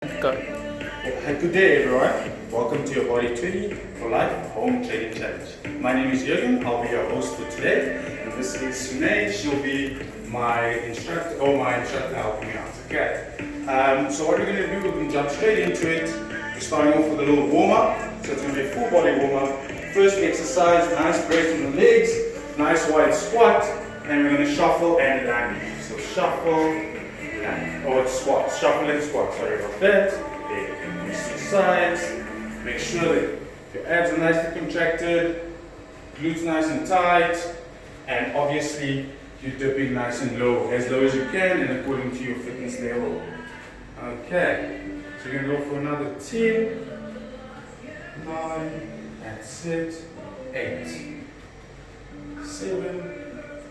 Go. Good day, everyone. Welcome to your Body20 for Life Home Training Challenge. My name is Jürgen. I'll be your host for today. And this is Sunay. She'll be my instructor helping me out. Okay. So what we're going to do, we're going to jump straight into it. We're starting off with a little warm up. So it's going to be a full body warm up. First exercise, nice breath in the legs, nice wide squat, and we're going to shuffle and land. So shuffle. Or squat, shuffle and squat, sorry about that. There, you switch sides, make sure that your abs are nicely contracted, glutes nice and tight, and obviously you're dipping nice and low as you can and according to your fitness level. Okay, so you're going to go for another 10, 9, that's it, 8, 7,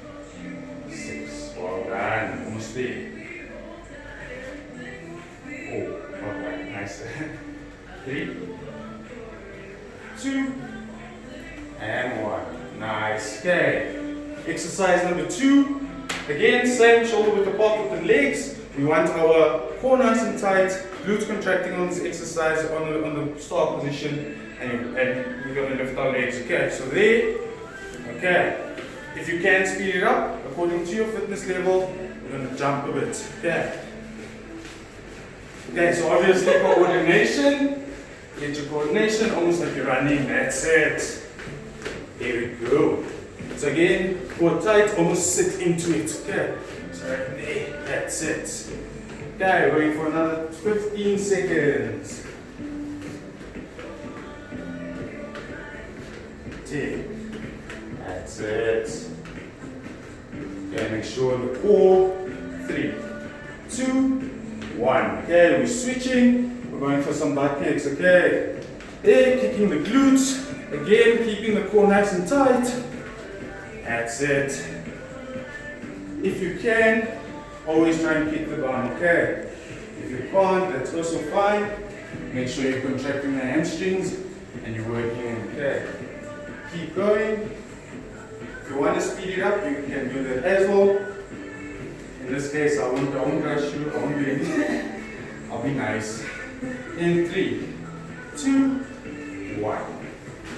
6, well done, almost there. Oh, okay, nice. 3, 2, and 1. Nice. Okay. Exercise number 2. Again, same shoulder width apart with the legs. We want our core nice and tight, glutes contracting on this exercise on the start position, and we're going to lift our legs. Okay, so there. Okay. If you can speed it up according to your fitness level, we're going to jump a bit. Okay. Okay, so obviously coordination, get your coordination almost like you're running, that's it. Here we go. So again, core tight, almost sit into it, okay. So right there, that's it. Okay, we're going for another 15 seconds. 10, that's it. Okay, make sure the core, 3, 2, 1. Okay, we're switching. We're going for some butt kicks. Okay. There, kicking the glutes. Again, keeping the core nice and tight. That's it. If you can, always try and kick the bum. Okay. If you can't, that's also fine. Make sure you're contracting the hamstrings and you're working. Okay. Keep going. If you want to speed it up, you can do that as well. In this case, I won't rush you, I won't do anything. I'll be nice. In 3, 2, 1.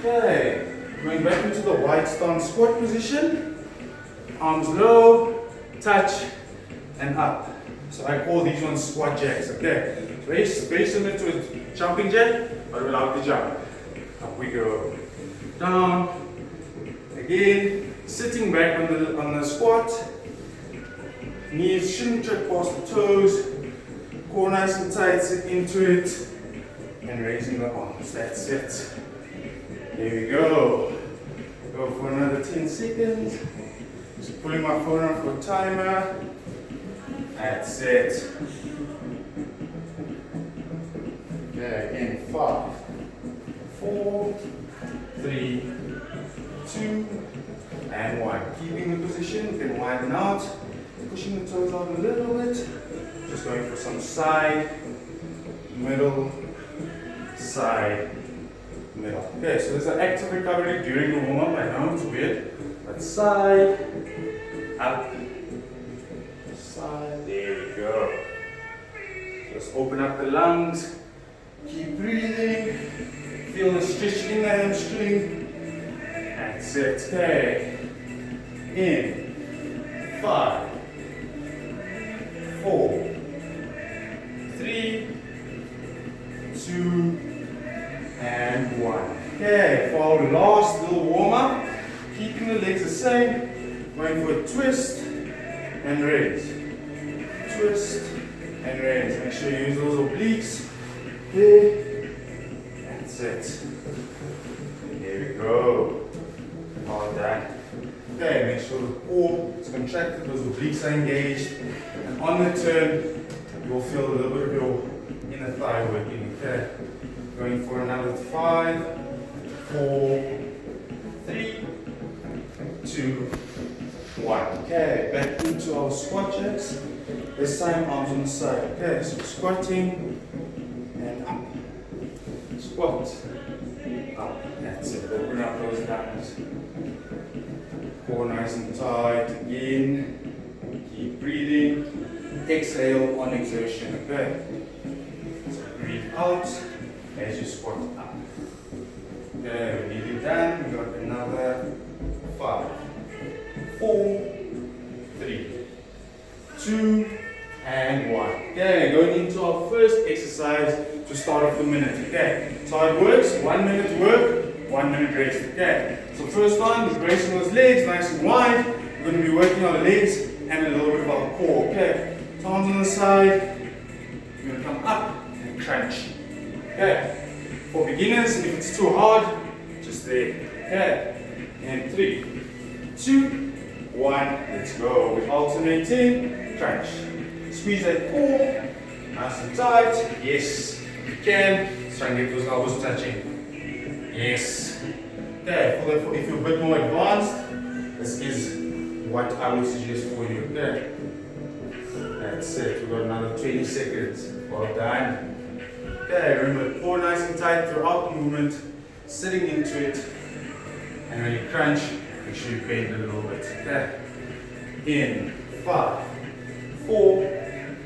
Okay. Going back into the wide stance squat position. Arms low, touch, and up. So I call these ones squat jacks. Okay. Very similar to a jumping jack, but without the jump. Up we go. Down. Again, sitting back on the squat. Knees shouldn't trip past the toes, core nice and tight, sit into it, and raising the arms, that's it. Here we go. Go for another 10 seconds. Just pulling my phone on for a timer. That's it. Okay, again, 5, 4, 3, 2, and 1. Keeping the position, then widen out. Pushing the toes out a little bit. Just going for some side, middle, side, middle. Okay, so there's an active recovery during the warm-up. I know it's weird, but side, up, side. There we go. Just open up the lungs. Keep breathing. Feel the stretch in the hamstring. That's it. Okay. In 5, 4, 3, 2, and 1. Okay, for our last little warm up, keeping the legs the same, going for a twist and raise. Twist and raise. Make sure you use those obliques. Okay, that's it. Here we go. All done. Okay, make sure the core is contracted, those obliques are engaged. And on the turn, you'll feel a little bit of your inner thigh working. Okay. Going for another 5, 4, 3, 2, 1. Okay, back into our squat jacks. This time arms on the side. Okay, so squatting and up. Squat. Up. That's it. Open up those lungs. Core nice and tight again. Keep breathing. Exhale on exertion. Okay. So out as you squat up. Okay, we're nearly done. We got another 5, 4, 3, 2, and 1. Okay, going into our first exercise to start off the minute. Okay, so how it works: 1 minute work, 1 minute rest. Okay, so first one, we're bracing those legs nice and wide. We're going to be working our legs and a little bit of our core. Okay, arms on the side. We're going to come up and crunch. Okay, for beginners, if it's too hard, just there. Okay, and 3, 2, 1, let's go. We're alternating, crunch. Squeeze that core, nice and tight. Yes, you can. Try and get those elbows touching. Yes. Okay, if you're a bit more advanced, this is what I would suggest for you. Okay, that's it. We've got another 20 seconds. Well done. Okay, remember, core nice and tight throughout the movement, sitting into it. And when you crunch, make sure you bend a little bit. Okay, in 5, 4,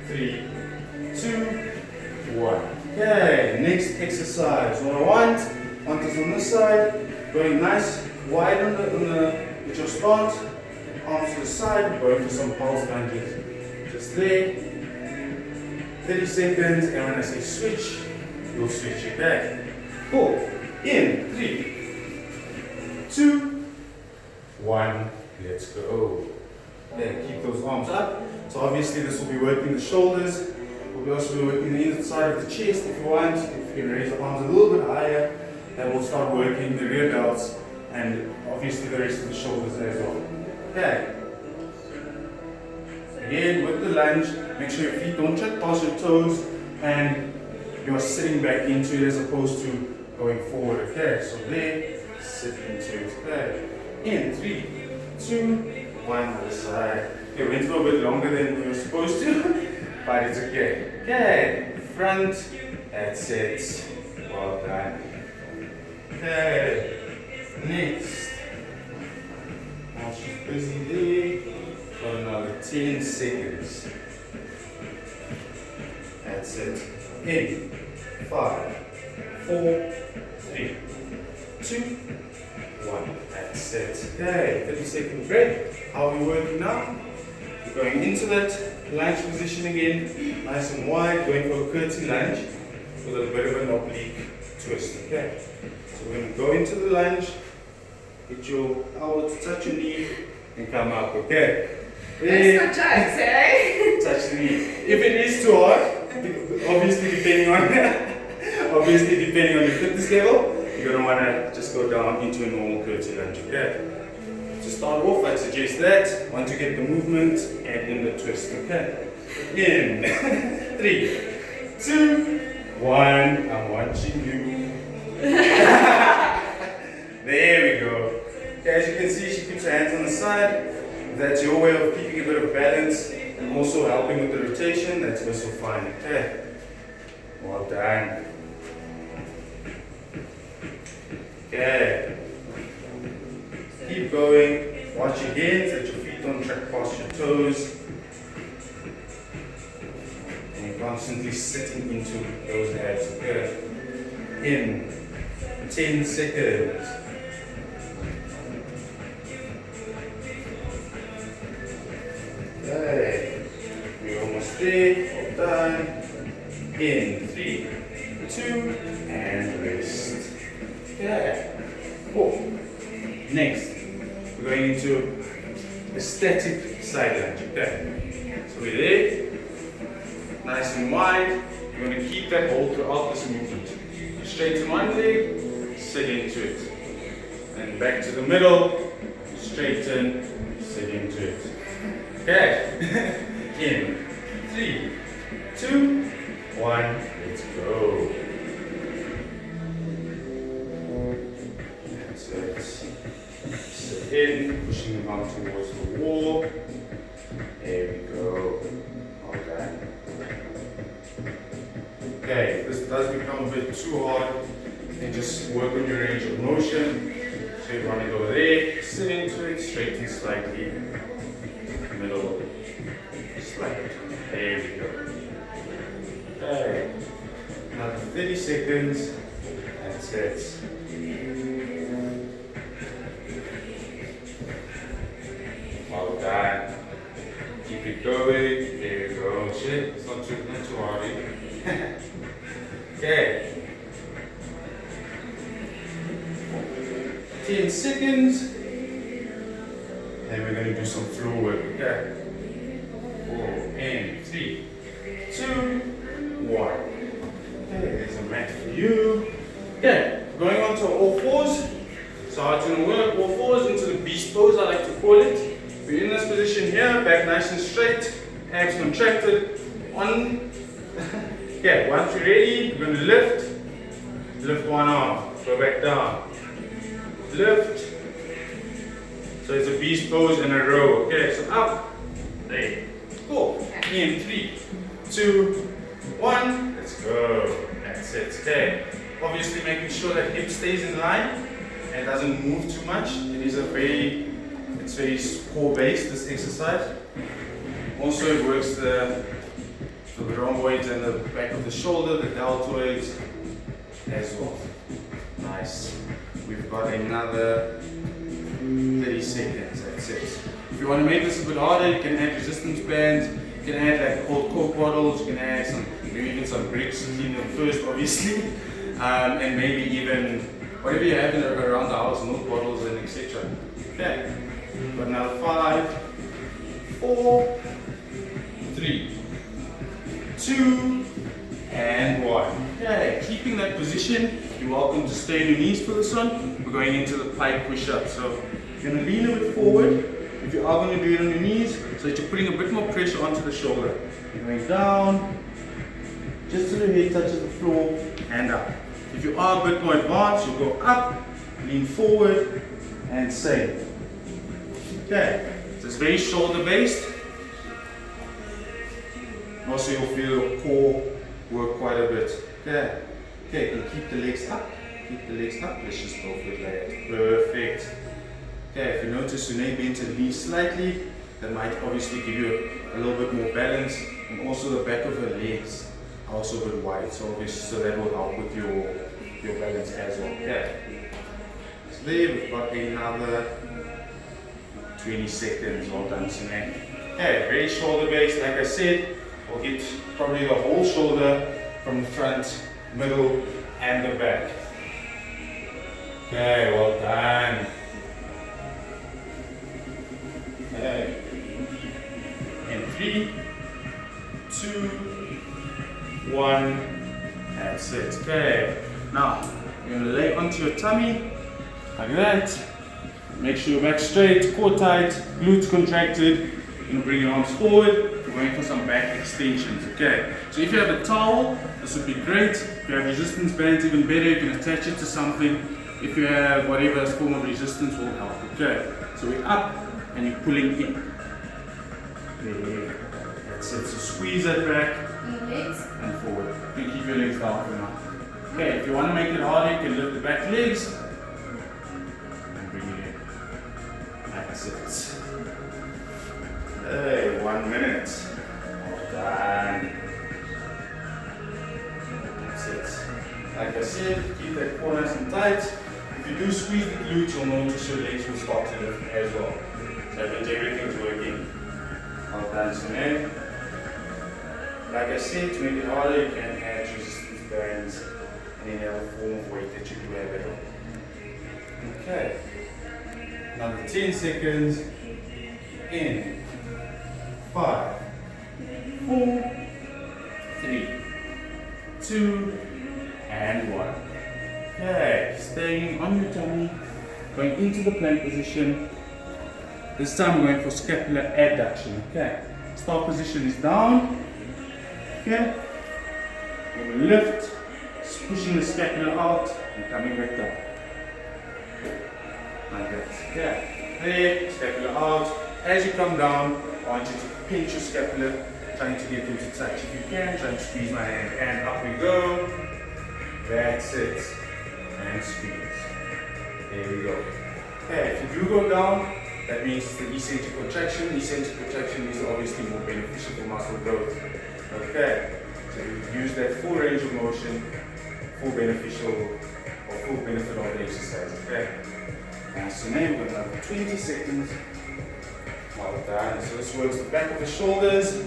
3, 2, 1. Okay, next exercise. What I want is on this side, going nice, wide with your stance, arms to the side, going for some pulse lunges. Just there, 30 seconds, and when I say switch, you'll switch it back. Cool. In 3, 2, 1, let's go. Okay, keep those arms up. So obviously this will be working the shoulders. We'll also be working the inside of the chest if you want. If you can raise the arms a little bit higher, then we'll start working the rear delts and obviously the rest of the shoulders as well. Okay. Again, with the lunge, make sure your feet don't check past your toes and you're sitting back into it as opposed to going forward. Okay, so there, sit into it. Okay. In 3, 2, 1, other side. Okay, went for a bit longer than we were supposed to, but it's okay. Okay, front, that's it. Well done. Okay, next. Now she's busy there. For another 10 seconds. That's it. In 5, 4, 3, 2, 1. That's it. Okay, 30-second break. How are we working now? We're going into that lunge position again, nice and wide, going for a curtsy lunge with a bit of an oblique twist. Okay, so we're going to go into the lunge, get your elbow to touch your knee, and come up. Okay. That's not jokes, eh? Touch the knee. If it is too hard, obviously depending on your fitness level, you're going to want to just go down into a normal curtsy lunge. Okay. To start off, I suggest that once you get the movement, add in the twist. Okay. In 3, 2, 1. I'm watching you. There we go. Okay, as you can see, she keeps her hands on the side. If that's your way of keeping a bit of balance and also helping with the rotation, that's also fine. Okay. Well done. Okay. Keep going. Watch your hands, that your feet don't track past your toes. And you're constantly sitting into those abs. Okay. In 10 seconds. Okay. We're almost there. Well done. In 3, 2, and rest. Okay. Cool. Next, we're going into a static side lunge. Okay. So we're there, nice and wide. You're going to keep that hold throughout this movement. Straighten one leg, sit into it. And back to the middle, straighten, sit into it. Okay. In 3, 2, 1, let's go. That's it. Sit in, pushing them out towards the wall. There we go. Okay. Okay, if this does become a bit too hard, then just work on your range of motion. So you want to go there, sit into it, straighten slightly, middle, slide. There we go. Okay. Another 30 seconds. That's it. Well done. Keep it going. There you go. Shit, it's not too hard. Okay. 10 seconds. And we're going to do some floor work. Okay. 4 and 3, 2, 1. Okay, there's a mat for you. Okay, going on to all fours. So how it's going to work, all fours into the beast pose, I like to call it. We're in this position here, back nice and straight, abs contracted. On. Okay, once you're ready, we're going to lift one arm, go back down, lift. So it's a beast pose in a row. Okay, so up, there, go. In 3, 2, 1, let's go. That's it. Okay, obviously making sure that hip stays in line and doesn't move too much. It is it's very core based, this exercise. Also it works the rhomboids and the back of the shoulder, the deltoids as well. Nice. We've got another 30 seconds, that's it. If you want to make this a bit harder, you can add resistance bands, you can add like old Coke bottles, you can add maybe even some bricks to clean them first obviously, and maybe even whatever you have around the house, milk bottles and etc. Okay, got another 5, 4, 3, 2, and 1. Okay, keeping that position, you're welcome to stay on your knees for this one. We're going into the pike push-up. So you're going to lean a bit forward. If you are going to do it on your knees, so that you're putting a bit more pressure onto the shoulder. You're going down, just till your head touches the floor, and up. If you are a bit more advanced, you'll go up, lean forward, and same. Okay, so it's very shoulder-based. Also, you'll feel your core work quite a bit. Okay, okay, you can keep the legs up. Keep the legs up. Let's just go for that. Perfect. Okay, if you notice you may bend the knees slightly, that might obviously give you a little bit more balance, and also the back of your legs are also a bit wide, so obviously so that will help with your balance as well. Okay. So there we've got another 20 seconds. Well done, Sinead. Okay, very shoulder based, like I said. We'll hit probably the whole shoulder from the front, middle, and the back. Okay, well done. Okay. In 3, 2, 1. That's it. Okay. Now, you're going to lay onto your tummy like that. Make sure your back straight, core tight, glutes contracted. You're going to bring your arms forward. We're going for some back extensions. Okay. So if you have a towel, this would be great. If you have resistance bands, even better. You can attach it to something. If you have whatever form of resistance will help. Okay. So we're up and you're pulling in. There. That's it. So squeeze that back and forward. You can keep your legs down for now. Okay, if you want to make it harder, you can lift the back legs and bring it in. That's it. Hey, 1 minute. Well done. That's it. Like I said, keep that core nice and tight. If you do squeeze the glutes, you'll notice your legs will start to lift as well. So that means everything's working. Well done, Sinead. Like I said, to make it harder, you can add resistance bands and any other form of weight that you do have at home. Okay. Another 10 seconds. In 5, 4, 3, 2, and 1. Okay, staying on your tummy, going into the plank position. This time we're going for scapular adduction. Okay, start position is down. Okay, we're going to lift, pushing the scapula out and coming back down. Like that. Okay, there, scapula out. As you come down, I want you to pinch your scapula, trying to get them to touch. If you can, try and squeeze my hand. And up we go. That's it. And squeeze. There we go. Okay, if you do go down, that means the eccentric contraction. Eccentric contraction is obviously more beneficial for muscle growth. Okay, So you use that full range of motion, full beneficial or full benefit of the exercise. Okay. So now we're going to have 20 seconds. Well done. So this works the back of the shoulders,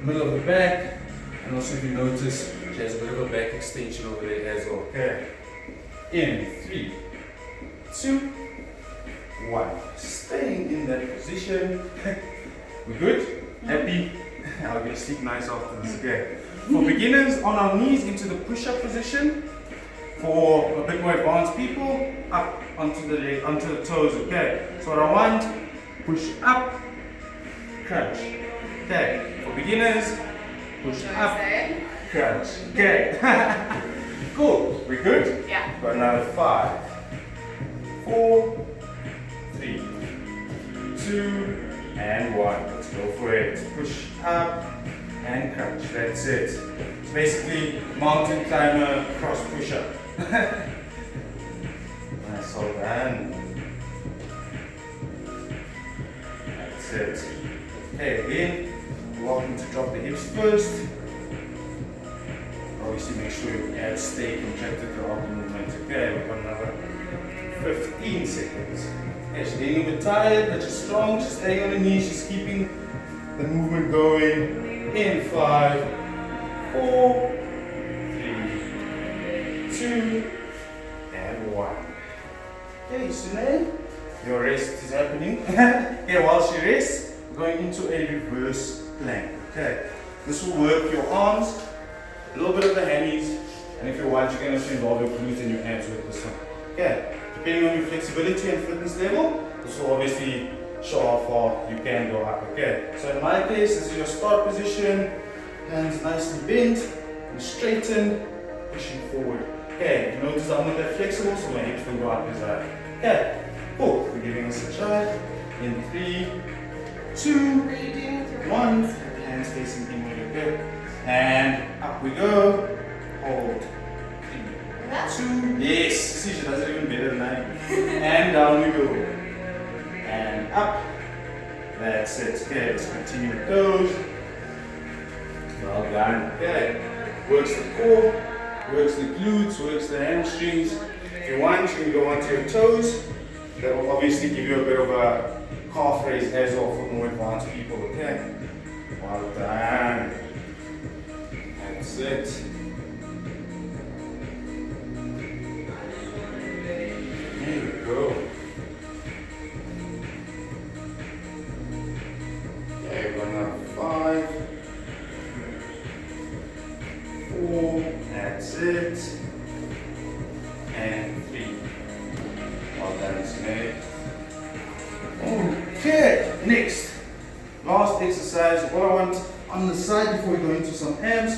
middle of the back, and also if you notice, she has a bit of a back extension over there as well. Okay. In 3, 2, 1. Staying in that position. We're good? Happy? I'll get to sleep nice after this. Okay. For beginners, on our knees into the push-up position. For a bit more advanced people, up onto the leg, onto the toes. Okay. So what I want, push up, crunch. Okay. For beginners, push up, crunch. Okay. Cool. We good? Yeah. Got another 5, 4, 3, 2, and 1. Let's go for it. Push up and crunch. That's it. It's basically mountain climber cross push-up. Nice, all done. That's it. Okay, again, you're welcome to drop the hips first. Obviously, make sure your abs stay contracted throughout the movement. Okay, we've got another 15 seconds. Okay, she's getting a bit tired, but she's strong. She's staying on the knees. She's keeping the movement going. In 5, 4, 3, 2, and 1. Okay, Sune, your rest is happening. Okay, while she rests, we're going into a reverse plank. Okay, this will work your arms, a little bit of the hammies, and if you want, you can also involve your glutes and your abs with this one. Okay, depending on your flexibility and fitness level, this will obviously show how far you can go up. Okay, so in my case, this is your start position, hands nicely bent and straightened, pushing forward. Okay, you notice I'm not that flexible, so my hips don't go up as high. Okay, cool. We're giving us a try. In 3, 2, 1. Hands facing inward. Okay, and up we go. Hold. 3, 2. Yes. See, she does it even better than I do. And down we go. And up. That's it. Okay, let's continue with those. Well done. Okay. Works the core, works the glutes, works the hamstrings. If you want, you can go onto your toes. That will obviously give you a bit of a calf raise as well for more advanced people. Okay. Well done. That's it. There we go. Okay, we're gonna 5, 4, that's it, and 3. Well done, Snake. Okay, next, last exercise. What I want on the side before we go into some abs,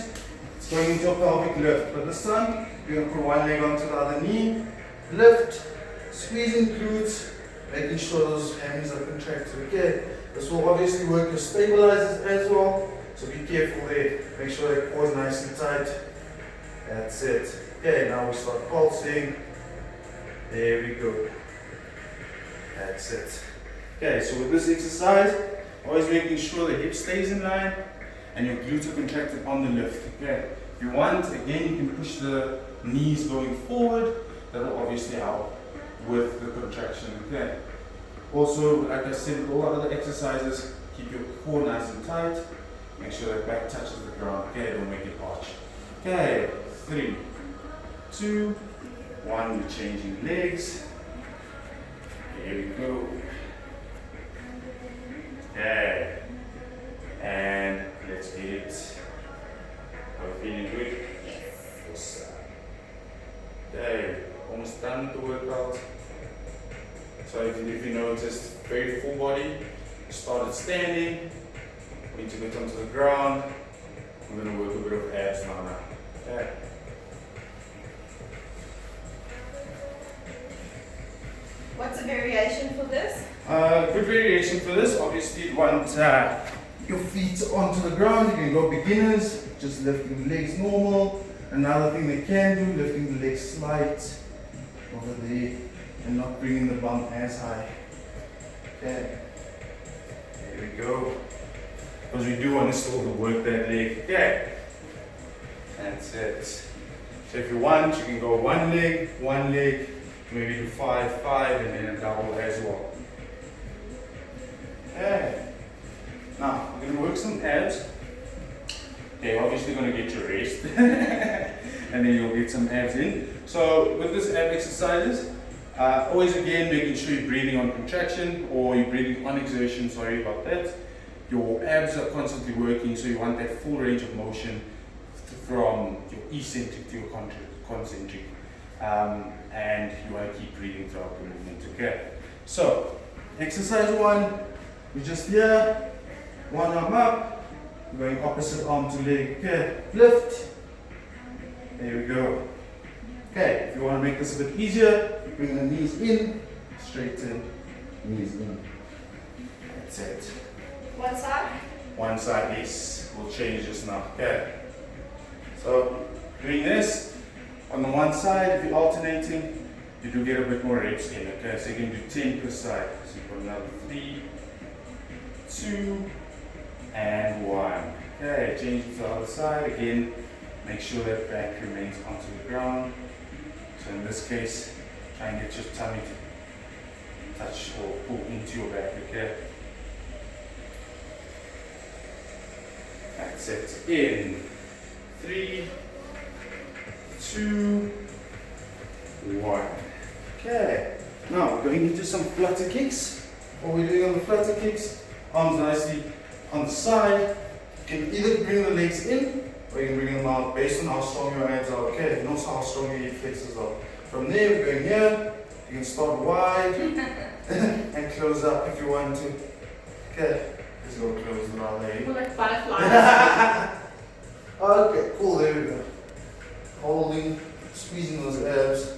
it's going into a pelvic lift. But this time, you're going to put one leg onto the other knee, lift, squeezing glutes, making sure those hammies are contracted. Okay, this will obviously work your stabilizers as well. So be careful there. Make sure that core is nice and tight. That's it. Okay, now we start pulsing. There we go. That's it. Okay, so with this exercise, always making sure the hip stays in line and your glutes are contracted on the lift. Okay. If you want, again, you can push the knees going forward. That will obviously help with the contraction. Okay. Also, like I said, with all other exercises, keep your core nice and tight. Make sure that back touches the ground. Okay, don't make it arch. Okay, 3, 2, 1. We're changing legs. Here we go. Okay, and let's get it. Are we feeling good? Yes. Okay, almost done with the workout. So if you noticed, very full body. Started standing. We need to get onto the ground. I'm going to work a bit of abs now. Okay. What's a variation for this? Good variation for this. Obviously, you want your feet onto the ground. You can go beginners, just lifting the legs normal. Another thing they can do, lifting the legs slight over there and not bringing the bum as high. Okay. There we go. Because we do want to still work that leg. Okay. That's it. So if you want, you can go one leg, maybe do 5, 5, and then a double as well. Okay. Now, we're going to work some abs. Okay, you're obviously going to get your rest. And then you'll get some abs in. So with this ab exercises, always again making sure you're breathing on contraction or you're breathing on exertion, sorry about that. Your abs are constantly working, so you want that full range of motion from your eccentric to your concentric. And you want to keep breathing throughout the movement, okay? So, exercise 1, we're just here, one arm up, we're going opposite arm to leg, okay? Lift, there we go. Okay, if you want to make this a bit easier, bring the knees in, straighten, knees in. That's it. One side? One side, yes. We'll change this now, okay? So, doing this, on the one side, if you're alternating, you do get a bit more reps in, okay? So you can do 10 per side. So you've got another 3, 2, and 1. Okay, change to the other side. Again, make sure that back remains onto the ground. So in this case, try and get your tummy to touch or pull into your back, okay? That's it. In 3, 2, 1. Okay. Now we're going into some flutter kicks. What we're doing on the flutter kicks, arms nicely on the side. You can either bring the legs in or you can bring them out based on how strong your abs are, okay? And also how strong your hip flexors are. From there, we're going here. You can start wide and close up if you want to. Okay, let's go close it out there. More like butterflies. Okay, cool, there we go. Holding, squeezing those abs.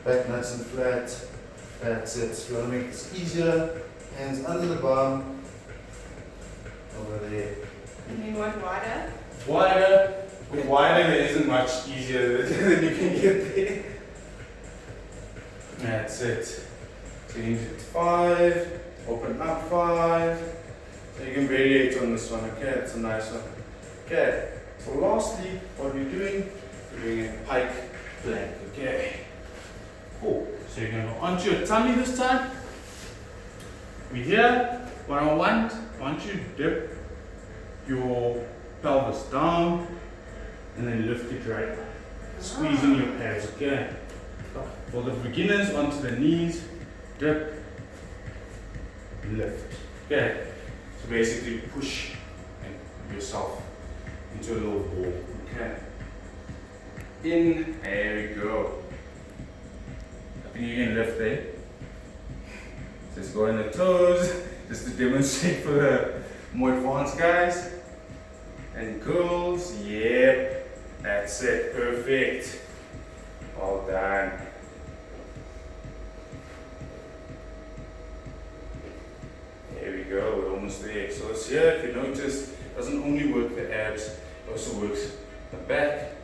Back nice and flat. That's it. If you want to make this easier, hands under the bum. Over there. And then one wider. Wider. With wider, there isn't much easier than you can get there. That's it. So you need 5, open up 5. So you can variate on this one, okay? It's a nice one. Okay, so lastly, what we're doing a pike plank, okay? Cool. So you're going to go onto your tummy this time. We're here. What I want you to dip your pelvis down and then lift it right up. Squeezing your abs, okay? For the beginners, onto the knees, dip, lift. Okay? So basically push yourself into a little ball, okay? In, there we go. I think you can lift there. Just go on the toes, just to demonstrate for the more advanced guys. And girls, yep, that's it, perfect. All done. There we go, we're almost there. So it's here, if you notice, it doesn't only work the abs, it also works the back,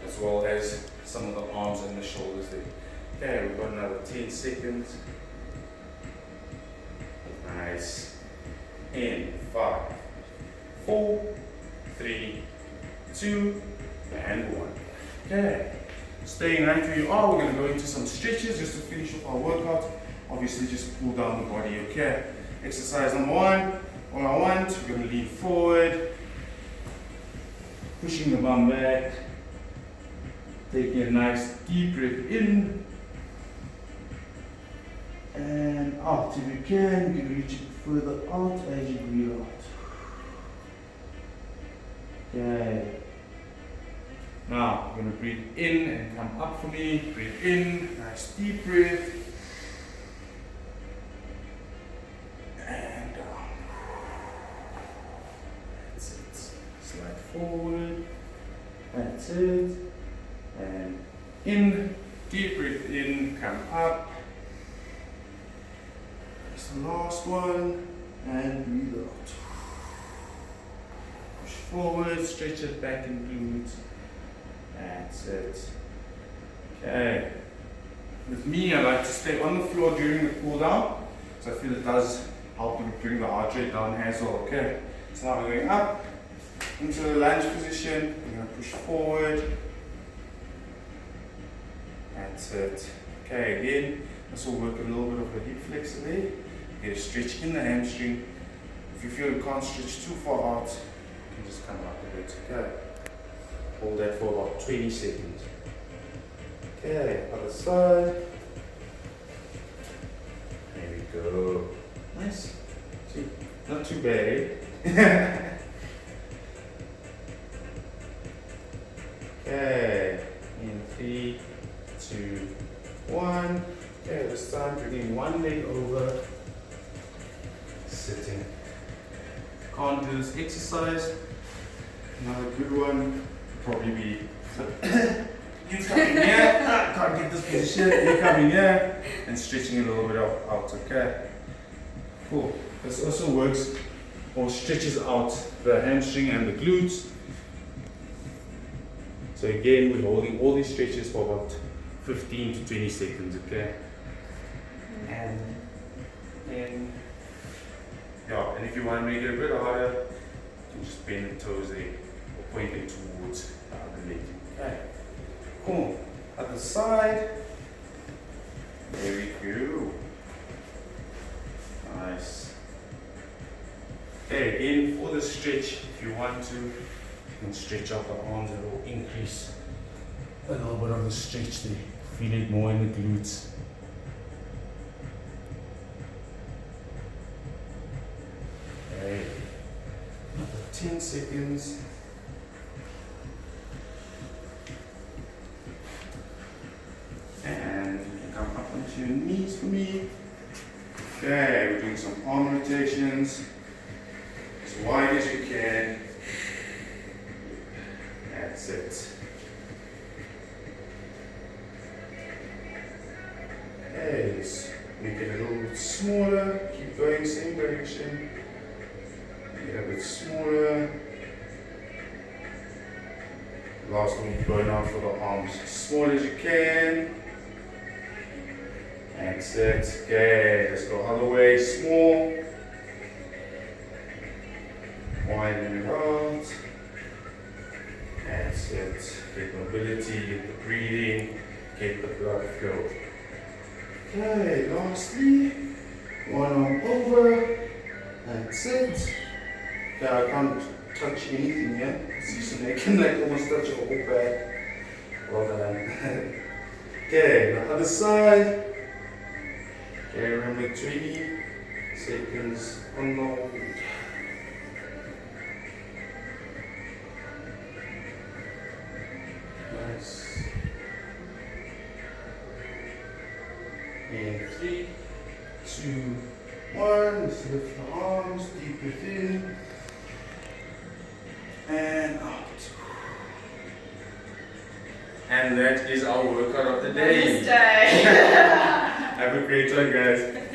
as well as some of the arms and the shoulders there. Okay, we've got another 10 seconds. Nice. In 5, 4, 3, 2, and 1. Okay. Staying right where you are, we're going to go into some stretches just to finish off our workout. Obviously, just pull down the body, okay? Exercise number 1. All I want, we're going to lean forward, pushing the bum back, taking a nice deep breath in, and out. If you can reach it further out as you breathe out. Okay. Now, I'm going to breathe in and come up for me. Breathe in, nice deep breath. And down. That's it. Slide forward. That's it. And in, deep breath in, come up. That's the last one. And breathe out. Push forward, stretch it back and glutes. That's it. Okay. With me, I like to stay on the floor during the cool down. So I feel it does help to bring the heart rate down as well. Okay. So now we're going up into the lunge position. We're gonna push forward. That's it. Okay, again, this will work a little bit of a hip flexor there. Get a stretch in the hamstring. If you feel you can't stretch too far out, you can just come up a bit. Okay. Hold that for about 20 seconds. Okay, other side. There we go. Nice. See, not too bad, eh? Okay, in 3, 2, 1. Okay, this time bringing one leg over, sitting. Can't do this exercise. Another good one would probably be you coming here. Can't get this position. You coming here and stretching a little bit out. Okay, cool. This also works or stretches out the hamstring and the glutes. So again, we're holding all these stretches for about 15 to 20 seconds, okay? And yeah, and if you want to make it a bit harder, you can just bend the toes there or point them towards the other leg. Okay, cool. Other side. There we go. Nice. Okay, again, for the stretch, if you want to, you can stretch out the arms, it will increase a little bit of the stretch there. Feel it more in the glutes. Okay, another 10 seconds. And you can come up onto your knees for me. Okay, we're doing some arm rotations. As wide as you can. That's it. Okay, let's make it a little bit smaller. Keep going, same direction. Make it a bit smaller. Last one, going out for the arms. As small as you can. That's it. Okay, let's go other way. Small. Widen it out. That's it. Get mobility, get the breathing, get the blood flow. Okay, lastly, one arm over. That's it. Okay, I can't touch anything yet. See, so I can like almost touch your whole back. Well done. Okay, the other side. Okay, remember 20 seconds on the hold. Nice. In 3, 2, 1. Let's lift the arms, deep within. And out. And that is our workout of the day. Namaste. Have a great one, guys.